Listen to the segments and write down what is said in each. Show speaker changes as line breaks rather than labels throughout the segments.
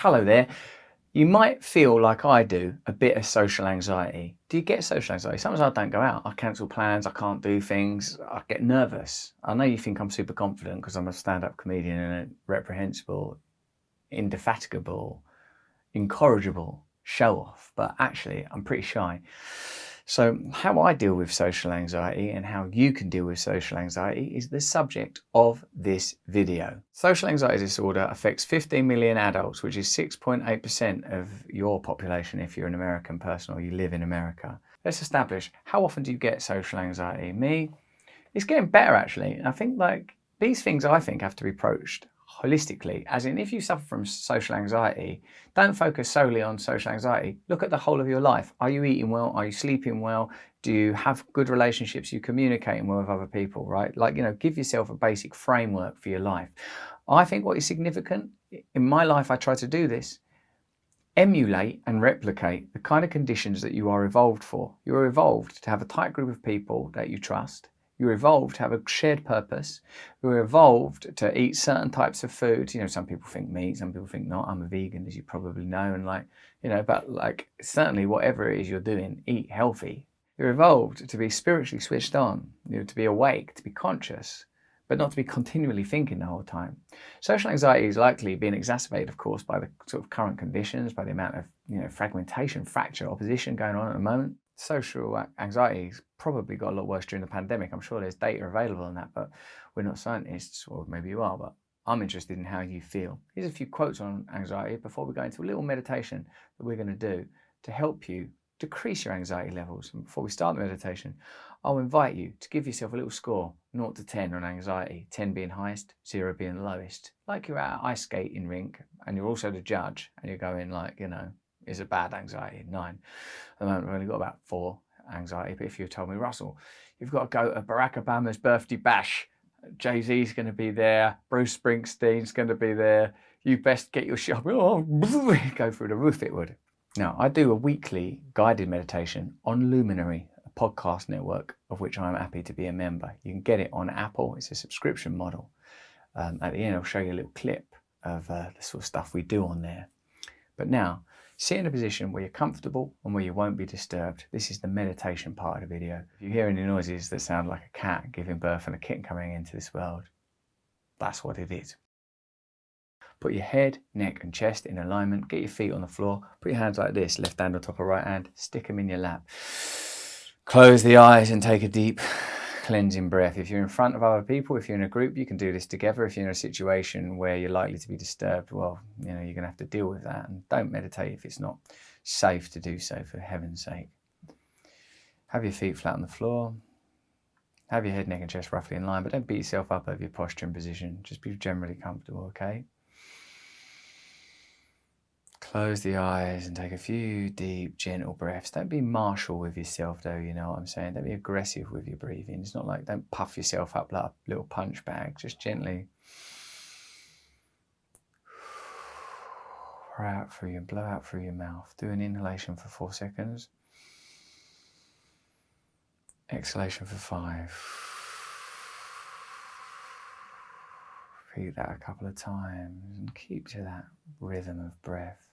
Hello there. You might feel like I do, a bit of social anxiety. Do you get social anxiety? Sometimes I don't go out. I cancel plans. I can't do things. I get nervous. I know you think I'm super confident because I'm a stand-up comedian and a reprehensible, indefatigable, incorrigible show-off, but actually I'm pretty shy. So how I deal with social anxiety and how you can deal with social anxiety is the subject of this video. Social anxiety disorder affects 15 million adults, which is 6.8% of your population if you're an American person or you live in America. Let's establish, how often do you get social anxiety? Me, it's getting better actually. I think like these things I think have to be approached holistically, as in if you suffer from social anxiety, don't focus solely on social anxiety. Look at the whole of your life. Are you eating well? Are you sleeping well? Do you have good relationships? Are you communicating well with other people, right? Like, you know, give yourself a basic framework for your life. I think what is significant, in my life I try to do this, emulate and replicate the kind of conditions that you are evolved for. You're evolved to have a tight group of people that you trust. You're evolved to have a shared purpose. You're evolved to eat certain types of food. You know, some people think meat, some people think not. I'm a vegan, as you probably know. And like, you know, but like certainly whatever it is you're doing, eat healthy. You're evolved to be spiritually switched on, you know, to be awake, to be conscious, but not to be continually thinking the whole time. Social anxiety is likely being exacerbated, of course, by the sort of current conditions, by the amount of, you know, fragmentation, fracture, opposition going on at the moment. Social anxiety's probably got a lot worse during the pandemic. I'm sure there's data available on that, but we're not scientists, or maybe you are, but I'm interested in how you feel. Here's a few quotes on anxiety before we go into a little meditation that we're going to do to help you decrease your anxiety levels. And before we start the meditation, I'll invite you to give yourself a little score, 0 to 10 on anxiety, 10 being highest, 0 being the lowest. Like you're at an ice skating rink and you're also the judge and you're going like, you know, is a bad anxiety, 9. At the moment, I've only got about 4 anxiety, but if you told me, Russell, you've got to go to Barack Obama's birthday bash, Jay-Z's going to be there, Bruce Springsteen's going to be there, you best get your shop, oh, go through the roof it would. Now, I do a weekly guided meditation on Luminary, a podcast network of which I'm happy to be a member. You can get it on Apple. It's a subscription model. At the end, I'll show you a little clip of the sort of stuff we do on there. But now, sit in a position where you're comfortable and where you won't be disturbed. This is the meditation part of the video. If you hear any noises that sound like a cat giving birth and a kitten coming into this world, that's what it is. Put your head, neck and chest in alignment. Get your feet on the floor. Put your hands like this, left hand on top of right hand. Stick them in your lap. Close the eyes and take a deep cleansing breath. If you're in front of other people, if you're in a group, you can do this together. If you're in a situation where you're likely to be disturbed, well, you know, you're going to have to deal with that. And don't meditate if it's not safe to do so, for heaven's sake. Have your feet flat on the floor. Have your head, neck and chest roughly in line, but don't beat yourself up over your posture and position. Just be generally comfortable, okay? Close the eyes and take a few deep, gentle breaths. Don't be martial with yourself though, you know what I'm saying? Don't be aggressive with your breathing. It's not like, don't puff yourself up like a little punch bag. Just gently pour out through you and blow out through your mouth. Do an inhalation for 4 seconds. Exhalation for 5. Repeat that a couple of times and keep to that rhythm of breath.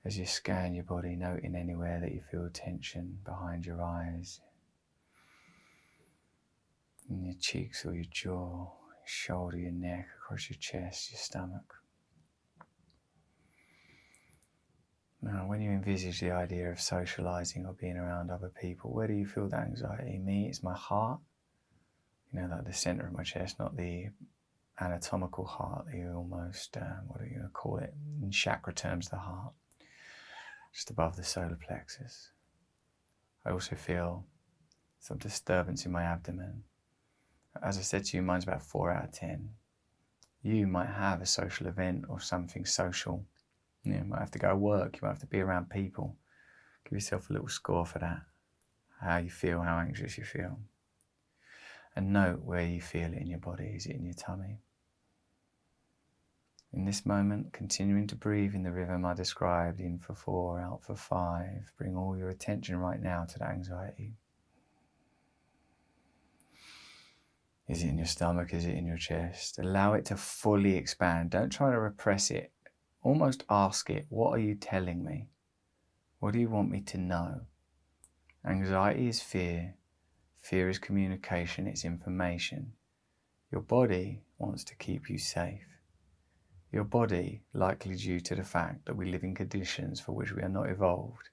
As you scan your body, noting anywhere that you feel tension behind your eyes, in your cheeks or your jaw, your shoulder, your neck, across your chest, your stomach. Now, when you envisage the idea of socializing or being around other people, where do you feel that anxiety? Me, it's my heart, you know, like the center of my chest, not the anatomical heart, the almost, what are you going to call it? In chakra terms, the heart. Just above the solar plexus. I also feel some disturbance in my abdomen. As I said to you, mine's about 4 out of 10. You might have a social event or something social. You might have to go to work, you might have to be around people. Give yourself a little score for that. How you feel, how anxious you feel. And note where you feel it in your body. Is it in your tummy? In this moment, continuing to breathe in the rhythm I described, in for 4, out for 5. Bring all your attention right now to that anxiety. Is it in your stomach? Is it in your chest? Allow it to fully expand. Don't try to repress it almost ask it, what are you telling me? What do you want me to know? Anxiety is fear. Fear is communication, it's information. Your body wants to keep you safe. Your body, likely due to the fact that we live in conditions for which we are not evolved,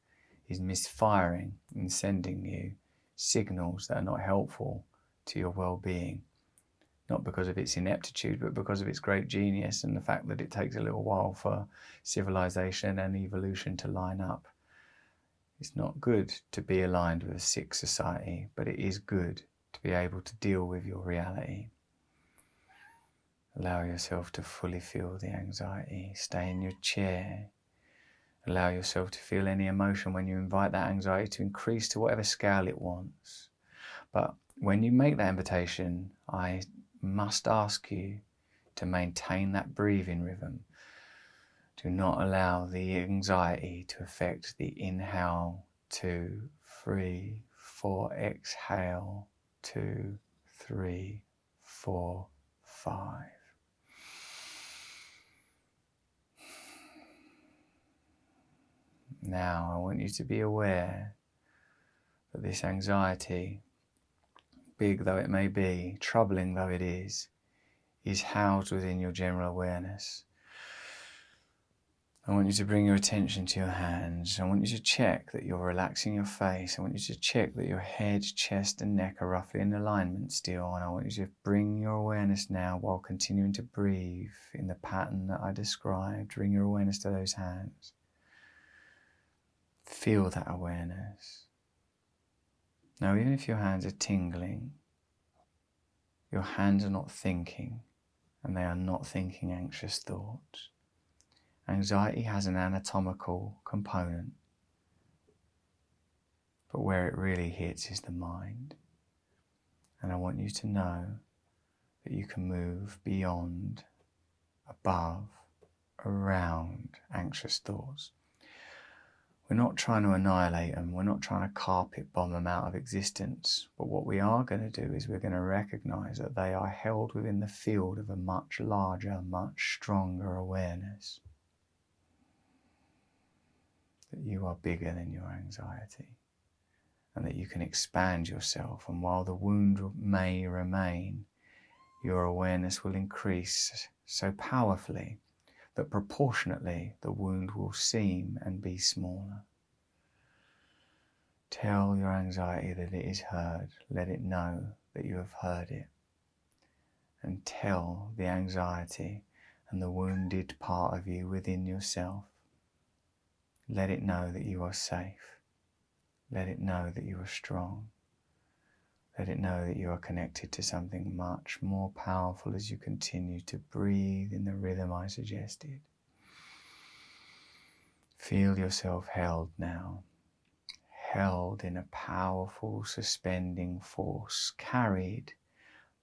is misfiring and sending you signals that are not helpful to your well-being. Not because of its ineptitude, but because of its great genius and the fact that it takes a little while for civilization and evolution to line up. It's not good to be aligned with a sick society, but it is good to be able to deal with your reality. Allow yourself to fully feel the anxiety. Stay in your chair. Allow yourself to feel any emotion when you invite that anxiety to increase to whatever scale it wants. But when you make that invitation, I must ask you to maintain that breathing rhythm. Do not allow the anxiety to affect the inhale, 2, 3, 4, exhale, 2, 3, 4, 5. Now I want you to be aware that this anxiety, big though it may be, troubling though it is housed within your general awareness. I want you to bring your attention to your hands. I want you to check that you're relaxing your face. I want you to check that your head, chest and neck are roughly in alignment still. And I want you to bring your awareness now while continuing to breathe in the pattern that I described. Bring your awareness to those hands. Feel that awareness. Now, even if your hands are tingling, your hands are not thinking, and they are not thinking anxious thoughts. Anxiety has an anatomical component, but where it really hits is the mind. And I want you to know that you can move beyond, above, around anxious thoughts. We're not trying to annihilate them, we're not trying to carpet bomb them out of existence, but what we are going to do is we're going to recognize that they are held within the field of a much larger, much stronger awareness. That you are bigger than your anxiety, and that you can expand yourself, and while the wound may remain, your awareness will increase so powerfully that proportionately the wound will seem and be smaller. Tell your anxiety that it is heard. Let it know that you have heard it. And tell the anxiety and the wounded part of you within yourself. Let it know that you are safe. Let it know that you are strong. Let it know that you are connected to something much more powerful as you continue to breathe in the rhythm I suggested. Feel yourself held now, held in a powerful suspending force, carried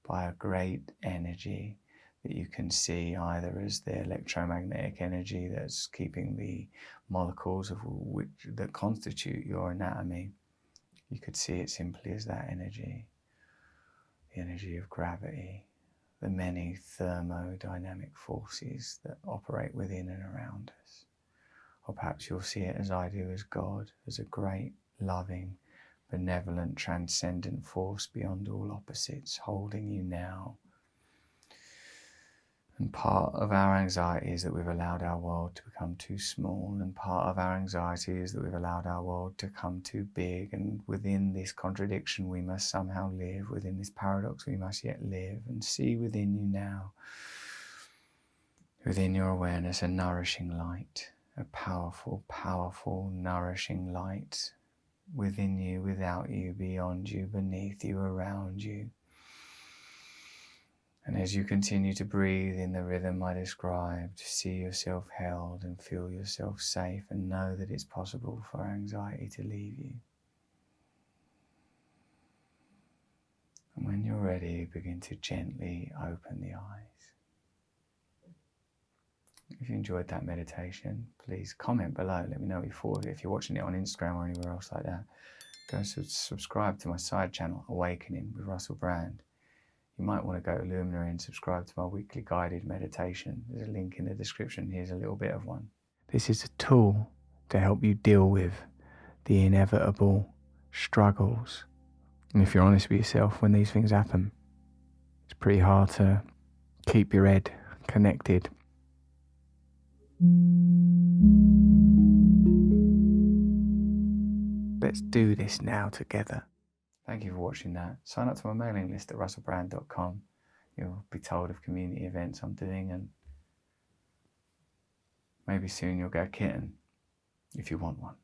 by a great energy that you can see either as the electromagnetic energy that's keeping the molecules of which that constitute your anatomy. You could see it simply as that energy, the energy of gravity, the many thermodynamic forces that operate within and around us. Or perhaps you'll see it as I do, as God, as a great, loving, benevolent, transcendent force beyond all opposites, holding you now. And part of our anxiety is that we've allowed our world to become too small, and part of our anxiety is that we've allowed our world to come too big, and within this contradiction we must somehow live, within this paradox we must yet live, and see within you now, within your awareness, a nourishing light, a powerful, powerful, nourishing light within you, without you, beyond you, beneath you, around you. And as you continue to breathe in the rhythm I described, see yourself held and feel yourself safe, and know that it's possible for anxiety to leave you. And when you're ready, begin to gently open the eyes. If you enjoyed that meditation, please comment below. Let me know what you thought of it. If you're watching it on Instagram or anywhere else like that, go and subscribe to my side channel, Awakening with Russell Brand. you might want to go to Luminary and subscribe to my weekly guided meditation. There's a link in the description. Here's a little bit of one. This is a tool to help you deal with the inevitable struggles. And if you're honest with yourself, when these things happen, it's pretty hard to keep your head connected. Let's do this now together. Thank you for watching that. Sign up to my mailing list at russellbrand.com. You'll be told of community events I'm doing, and maybe soon you'll get a kitten if you want one.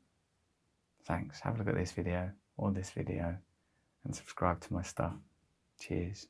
Thanks. Have a look at this video or this video and subscribe to my stuff. Cheers.